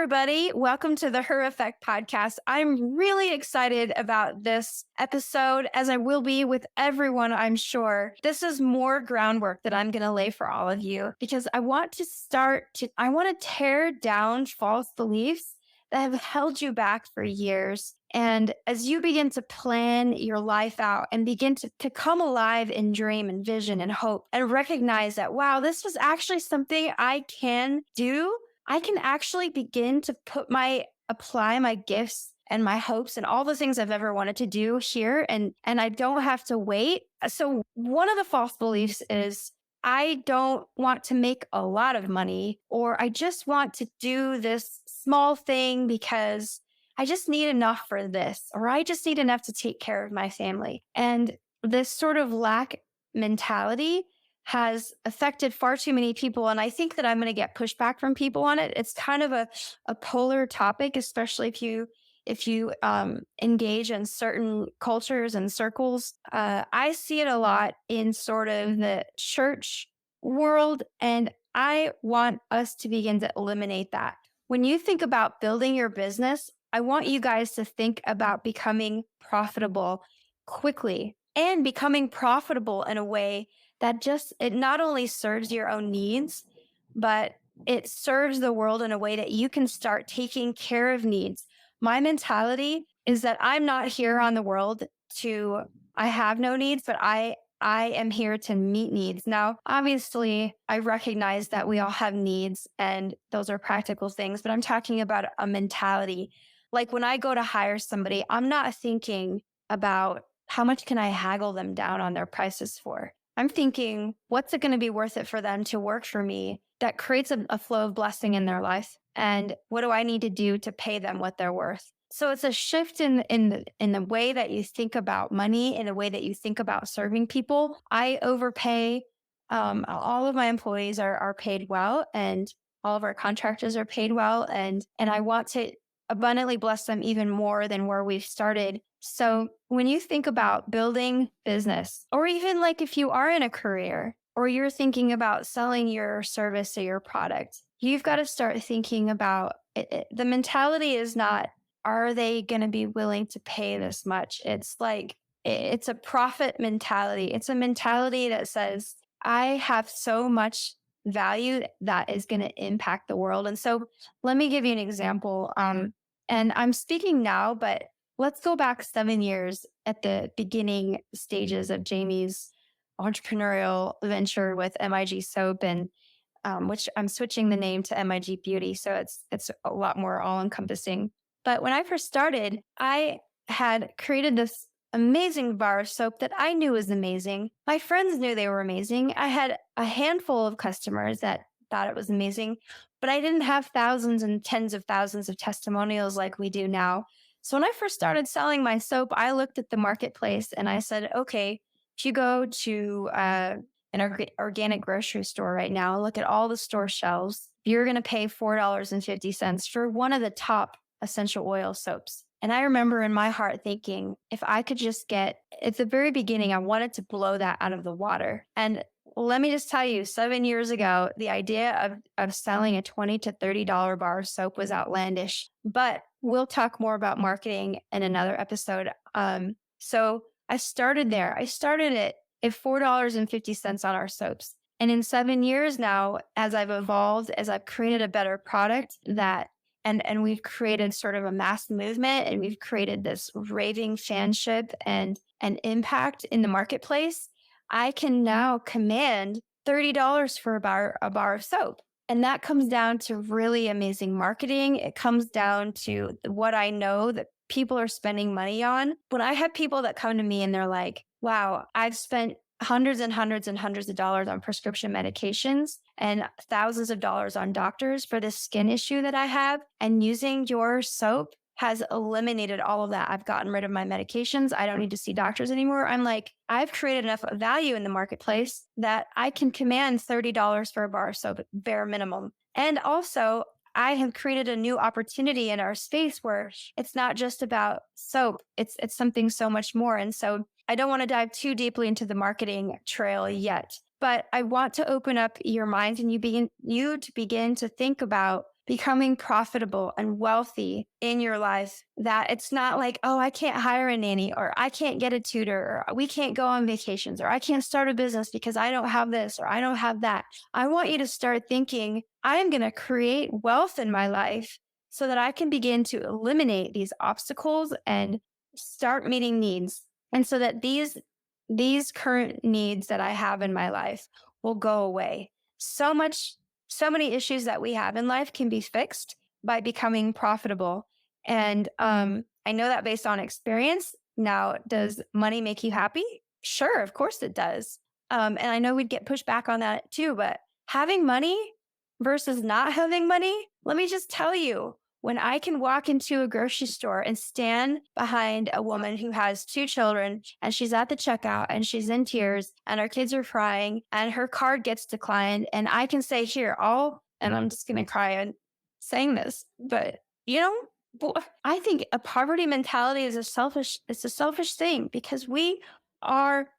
everybody. Welcome to the Her Effect podcast. I'm really excited about this episode, as I will be with everyone, I'm sure. This is more groundwork that I'm going to lay for all of you because I want to tear down false beliefs that have held you back for years. And as you begin to plan your life out and begin to come alive in dream and vision and hope and recognize that, wow, this was actually something I can do. I can actually begin to apply my gifts and my hopes and all the things I've ever wanted to do here. And I don't have to wait. So one of the false beliefs is I don't want to make a lot of money, or I just want to do this small thing because I just need enough for this, or I just need enough to take care of my family. And this sort of lack mentality has affected far too many people. And I think that I'm going to get pushback from people on it. It's kind of a polar topic, especially if you engage in certain cultures and circles. I see it a lot in sort of the church world, and I want us to begin to eliminate that. When you think about building your business, I want you guys to think about becoming profitable quickly and becoming profitable in a way that it not only serves your own needs, but it serves the world in a way that you can start taking care of needs. My mentality is that I'm not here on the world I have no needs, but I am here to meet needs. Now, obviously, I recognize that we all have needs and those are practical things, but I'm talking about a mentality. Like when I go to hire somebody, I'm not thinking about how much can I haggle them down on their prices for. I'm thinking, what's it going to be worth it for them to work for me that creates a flow of blessing in their life? And what do I need to do to pay them what they're worth? So it's a shift in the way that you think about money, in the way that you think about serving people. I overpay. All of my employees are paid well, and all of our contractors are paid well. And I want to abundantly bless them even more than where we've started. So when you think about building business, or even like if you are in a career or you're thinking about selling your service or your product, you've got to start thinking about it. The mentality is not, are they going to be willing to pay this much? It's like, it's a profit mentality. It's a mentality that says, I have so much value that is going to impact the world. And so let me give you an example. And I'm speaking now, but let's go back 7 years at the beginning stages of Jamie's entrepreneurial venture with MIG Soap, and which I'm switching the name to MIG Beauty. So it's a lot more all encompassing. But when I first started, I had created this amazing bar of soap that I knew was amazing. My friends knew they were amazing. I had a handful of customers that thought it was amazing, but I didn't have thousands and tens of thousands of testimonials like we do now. So when I first started selling my soap, I looked at the marketplace and I said, okay, if you go to an organic grocery store right now, look at all the store shelves, you're going to pay $4.50 for one of the top essential oil soaps. And I remember in my heart thinking, if I could just at the very beginning, I wanted to blow that out of the water. And let me just tell you, 7 years ago, the idea of selling a $20 to $30 bar of soap was outlandish. But we'll talk more about marketing in another episode. So I started there. I started it at $4.50 on our soaps. And in 7 years now, as I've evolved, as I've created a better product and we've created sort of a mass movement, and we've created this raving fanship and an impact in the marketplace, I can now command $30 for a bar of soap. And that comes down to really amazing marketing. It comes down to what I know that people are spending money on. When I have people that come to me and they're like, wow, I've spent hundreds and hundreds and hundreds of dollars on prescription medications and thousands of dollars on doctors for this skin issue that I have, and using your soap has eliminated all of that. I've gotten rid of my medications. I don't need to see doctors anymore. I'm like, I've created enough value in the marketplace that I can command $30 for a bar of soap, bare minimum. And also, I have created a new opportunity in our space where it's not just about soap. It's something so much more. And so I don't want to dive too deeply into the marketing trail yet, but I want to open up your minds and you to begin to think about becoming profitable and wealthy in your life, that it's not like, oh, I can't hire a nanny, or I can't get a tutor, or we can't go on vacations, or I can't start a business because I don't have this or I don't have that. I want you to start thinking, I am going to create wealth in my life so that I can begin to eliminate these obstacles and start meeting needs. And so that these current needs that I have in my life will go away. So many issues that we have in life can be fixed by becoming profitable. And I know that based on experience. Now, does money make you happy? Sure, of course it does. And I know we'd get pushed back on that too, but having money versus not having money, let me just tell you, when I can walk into a grocery store and stand behind a woman who has two children and she's at the checkout and she's in tears and her kids are crying and her card gets declined, and I can say, here, and I'm just going to cry and saying this, but you know, I think a poverty mentality is it's a selfish thing, because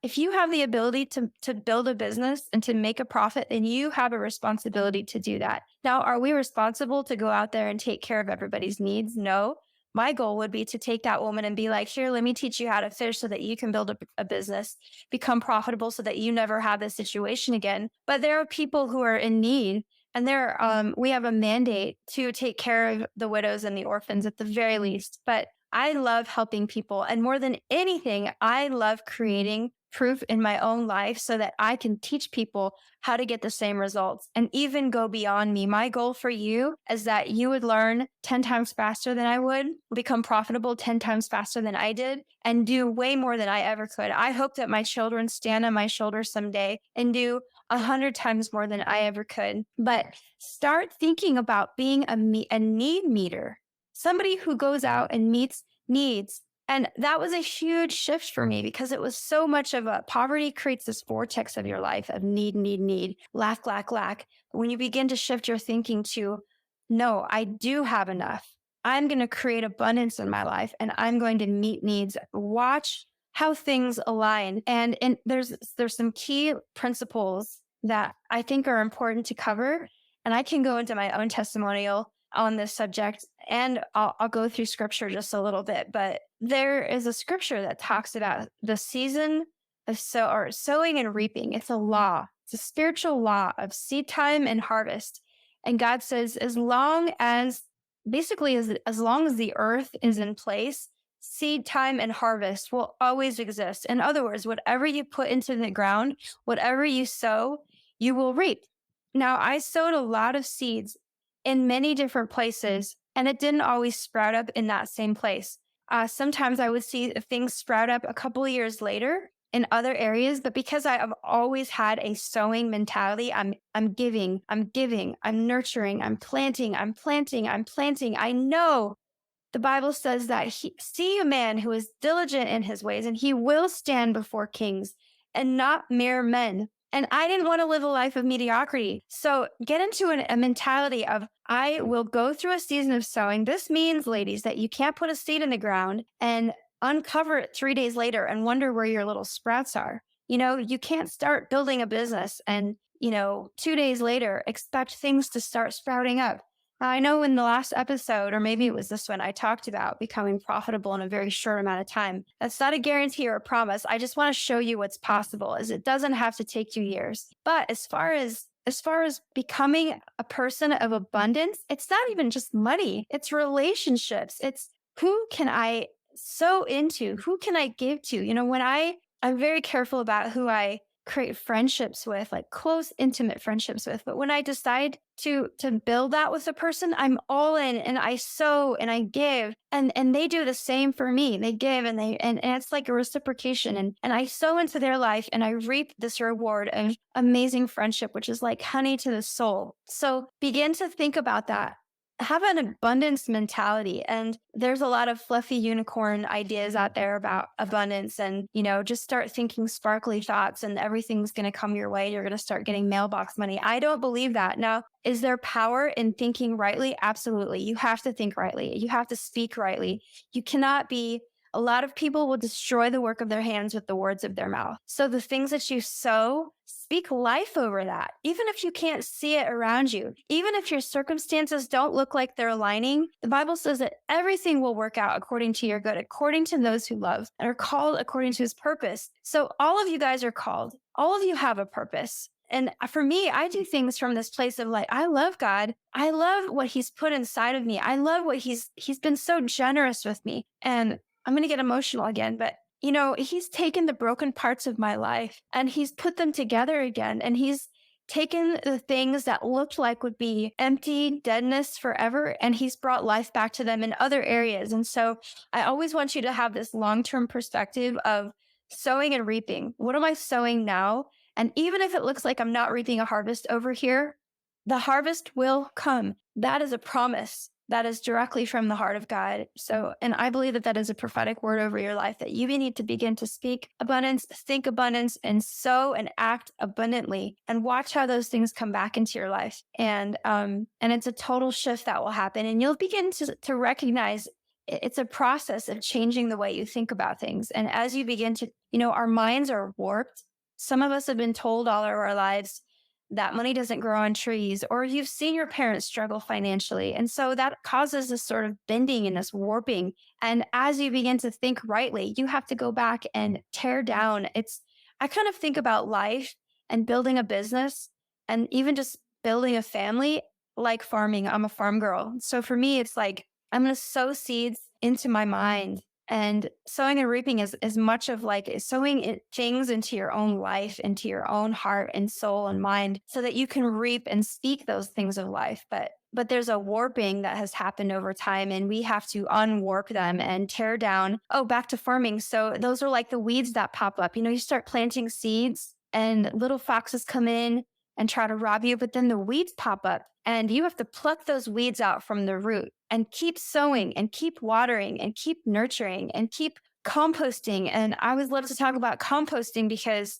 if you have the ability to build a business and to make a profit, then you have a responsibility to do that. Now, are we responsible to go out there and take care of everybody's needs? No. My goal would be to take that woman and be like, here, let me teach you how to fish so that you can build a business, become profitable so that you never have this situation again. But there are people who are in need, and we have a mandate to take care of the widows and the orphans at the very least. But I love helping people. And more than anything, I love creating proof in my own life so that I can teach people how to get the same results and even go beyond me. My goal for you is that you would learn 10 times faster than I would, become profitable 10 times faster than I did, and do way more than I ever could. I hope that my children stand on my shoulders someday and do 100 times more than I ever could. But start thinking about being a need meter, somebody who goes out and meets needs. And that was a huge shift for me, because it was so much of a poverty creates this vortex of your life of need, lack, lack, lack. When you begin to shift your thinking to, no, I do have enough. I'm going to create abundance in my life and I'm going to meet needs. Watch how things align. And there's some key principles that I think are important to cover. And I can go into my own testimonial on this subject, and I'll go through scripture just a little bit. But there is a scripture that talks about the season of sowing and reaping. It's a law. It's a spiritual law of seed time and harvest. And God says, as long as the earth is in place, seed time and harvest will always exist. In other words, whatever you put into the ground, whatever you sow, you will reap. Now, I sowed a lot of seeds in many different places, and it didn't always sprout up in that same place. Sometimes I would see things sprout up a couple of years later in other areas, but because I have always had a sowing mentality, I'm giving, I'm nurturing, I'm planting. I know the Bible says that see a man who is diligent in his ways, and he will stand before kings and not mere men. And I didn't want to live a life of mediocrity. So get into a mentality of, I will go through a season of sowing. This means, ladies, that you can't put a seed in the ground and uncover it 3 days later and wonder where your little sprouts are. You can't start building a business and, 2 days later expect things to start sprouting up. I know in the last episode, or maybe it was this one, I talked about becoming profitable in a very short amount of time. That's not a guarantee or a promise. I just want to show you what's possible, as it doesn't have to take you years. But as far as becoming a person of abundance, it's not even just money. It's relationships. It's who can I sow into? Who can I give to? I'm very careful about who I create friendships with, like close, intimate friendships with. But when I decide to build that with a person, I'm all in, and I sow and I give, and they do the same for me. They give and it's like a reciprocation, and I sow into their life and I reap this reward of amazing friendship, which is like honey to the soul. So begin to think about that. Have an abundance mentality. And there's a lot of fluffy unicorn ideas out there about abundance, and, just start thinking sparkly thoughts and everything's going to come your way. You're going to start getting mailbox money. I don't believe that. Now, is there power in thinking rightly? Absolutely. You have to think rightly. You have to speak rightly. You cannot be a lot of people will destroy the work of their hands with the words of their mouth. So the things that you sow, speak life over that. Even if you can't see it around you, even if your circumstances don't look like they're aligning, the Bible says that everything will work out according to your good, according to those who love and are called according to his purpose. So all of you guys are called. All of you have a purpose. And for me, I do things from this place of like, I love God. I love what he's put inside of me. I love what he's been so generous with me. And I'm going to get emotional again, but he's taken the broken parts of my life and he's put them together again. And he's taken the things that looked like would be empty deadness forever, and he's brought life back to them in other areas. And so I always want you to have this long-term perspective of sowing and reaping. What am I sowing now? And even if it looks like I'm not reaping a harvest over here, the harvest will come. That is a promise that is directly from the heart of God. So, and I believe that that is a prophetic word over your life, that you need to begin to speak abundance, think abundance, and sow and act abundantly, and watch how those things come back into your life. And it's a total shift that will happen. And you'll begin to recognize it's a process of changing the way you think about things. And as you begin to, our minds are warped. Some of us have been told all of our lives that money doesn't grow on trees, or you've seen your parents struggle financially. And so that causes this sort of bending and this warping. And as you begin to think rightly, you have to go back and tear down. I kind of think about life and building a business and even just building a family like farming. I'm a farm girl. So for me, it's like, I'm going to sow seeds into my mind. And sowing and reaping is as much of like sowing things into your own life, into your own heart and soul and mind, so that you can reap and speak those things of life. But there's a warping that has happened over time, and we have to unwarp them and tear down. Oh, back to farming. So those are like the weeds that pop up. You start planting seeds and little foxes come in and try to rob you, but then the weeds pop up and you have to pluck those weeds out from the root and keep sowing and keep watering and keep nurturing and keep composting. And I always love to talk about composting because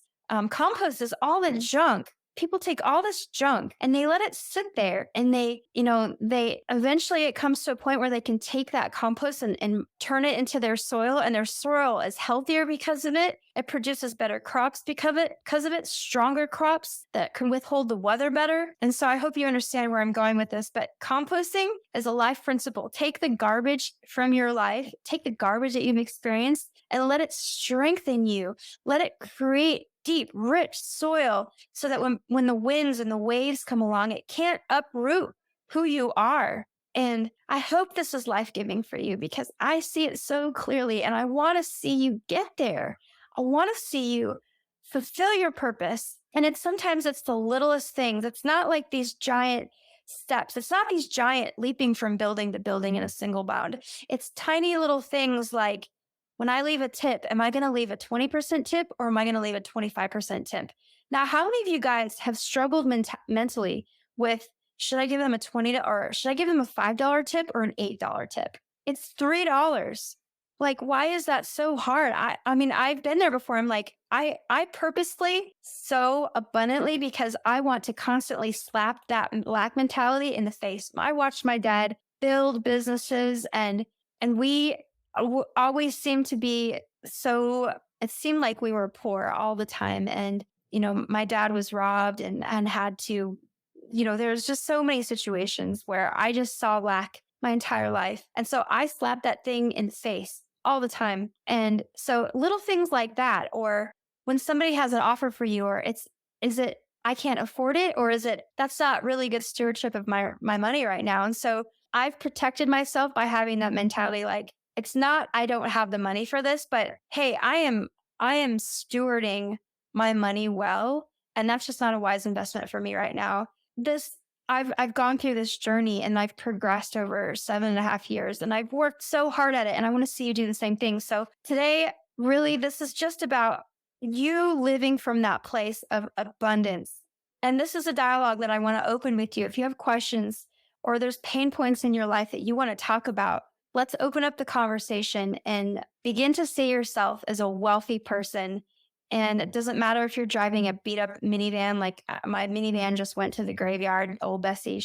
compost is all the junk. People take all this junk and they let it sit there, and they eventually it comes to a point where they can take that compost and turn it into their soil, and their soil is healthier because of it. It produces better crops because of it, stronger crops that can withhold the weather better. And so I hope you understand where I'm going with this, but composting is a life principle. Take the garbage from your life, take the garbage that you've experienced, and let it strengthen you. Let it create deep, rich soil so that when the winds and the waves come along, it can't uproot who you are. And I hope this is life-giving for you, because I see it so clearly, and I want to see you get there. I want to see you fulfill your purpose. And sometimes it's the littlest things. It's not like these giant steps. It's not these giant leaping from building to building in a single bound. It's tiny little things like, when I leave a tip, am I going to leave a 20% tip, or am I going to leave a 25% tip? Now, how many of you guys have struggled mentally with, should I give them a $20 or should I give them a $5 tip or an $8 tip? It's $3. Like, why is that so hard? I mean, I've been there before. I'm like, I purposely sow abundantly because I want to constantly slap that lack mentality in the face. I watched my dad build businesses, and we always seemed to be so, it seemed like we were poor all the time. And, my dad was robbed and had to, there's just so many situations where I just saw lack my entire life. And so I slapped that thing in the face all the time. And so little things like that, or when somebody has an offer for you, or is it, I can't afford it, or is it, that's not really good stewardship of my money right now. And so I've protected myself by having that mentality, like, it's not, I don't have the money for this, but hey, I am stewarding my money well. And that's just not a wise investment for me right now. I've gone through this journey, and I've progressed over 7.5 years, and I've worked so hard at it. And I want to see you do the same thing. So today, really, this is just about you living from that place of abundance. And this is a dialogue that I want to open with you. If you have questions, or there's pain points in your life that you want to talk about, let's open up the conversation and begin to see yourself as a wealthy person. And it doesn't matter if you're driving a beat up minivan, like my minivan just went to the graveyard. Old Bessie,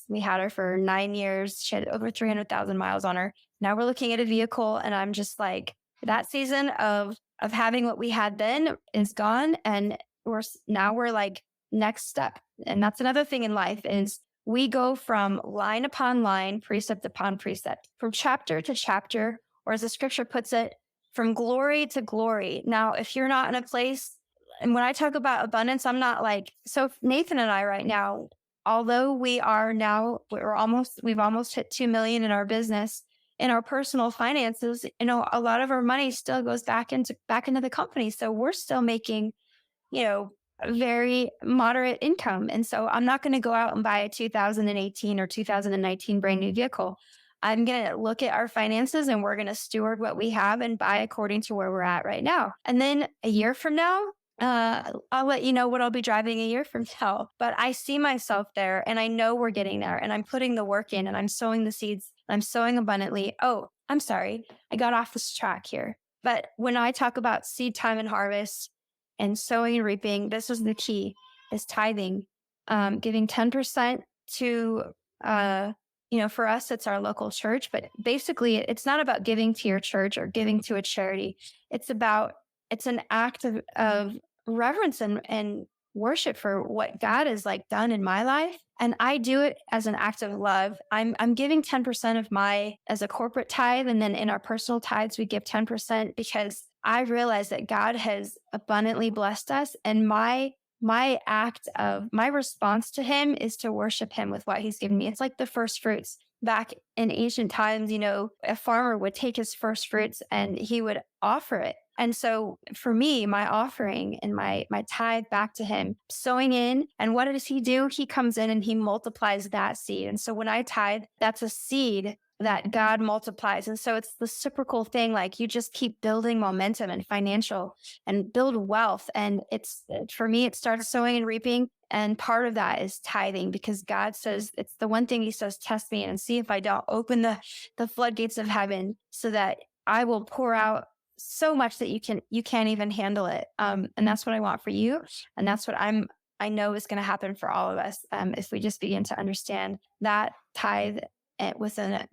we had her for 9 years. She had over 300,000 miles on her. Now we're looking at a vehicle, and I'm just like, That season of having what we had then is gone, and now we're like next step. And that's another thing in life is we go from line upon line, precept upon precept, from chapter to chapter, or as the scripture puts it, from glory to glory. Now, if you're not in a place, and when I talk about abundance, I'm not like, so Nathan and I right now, although we've almost hit 2 million in our business, in our personal finances, a lot of our money still goes back into the company. So we're still making, a very moderate income. And so I'm not going to go out and buy a 2018 or 2019 brand new vehicle. I'm going to look at our finances and we're going to steward what we have and buy according to where we're at right now. And then a year from now, I'll let you know what I'll be driving a year from now. But I see myself there and I know we're getting there and I'm putting the work in and I'm sowing the seeds. I'm sowing abundantly. Oh, I'm sorry. I got off this track here. But when I talk about seed time and harvest, and sowing and reaping, this is the key, is tithing, giving 10% to, for us, it's our local church, but basically it's not about giving to your church or giving to a charity. It's an act of reverence and worship for what God has like done in my life. And I do it as an act of love. I'm giving 10% of my as a corporate tithe. And then in our personal tithes, we give 10% because I realize that God has abundantly blessed us. And my response to him is to worship him with what he's given me. It's like the first fruits. Back in ancient times, a farmer would take his first fruits and he would offer it. And so for me, my offering and my tithe back to him, sowing in, and what does he do? He comes in and he multiplies that seed. And so when I tithe, that's a seed that God multiplies. And so it's the reciprocal thing. Like you just keep building momentum and financial and build wealth. And for me, it starts sowing and reaping. And part of that is tithing because God says, it's the one thing he says, test me and see if I don't open the floodgates of heaven so that I will pour out so much that you can't even handle it. And that's what I want for you. And that's what I know is going to happen for all of us. If we just begin to understand that tithe with a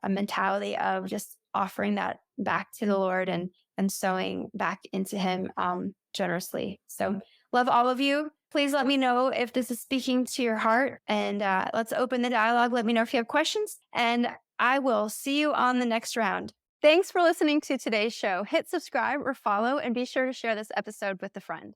mentality of just offering that back to the Lord and sowing back into him generously. So love all of you. Please let me know if this is speaking to your heart and let's open the dialogue. Let me know if you have questions and I will see you on the next round. Thanks for listening to today's show. Hit subscribe or follow and be sure to share this episode with a friend.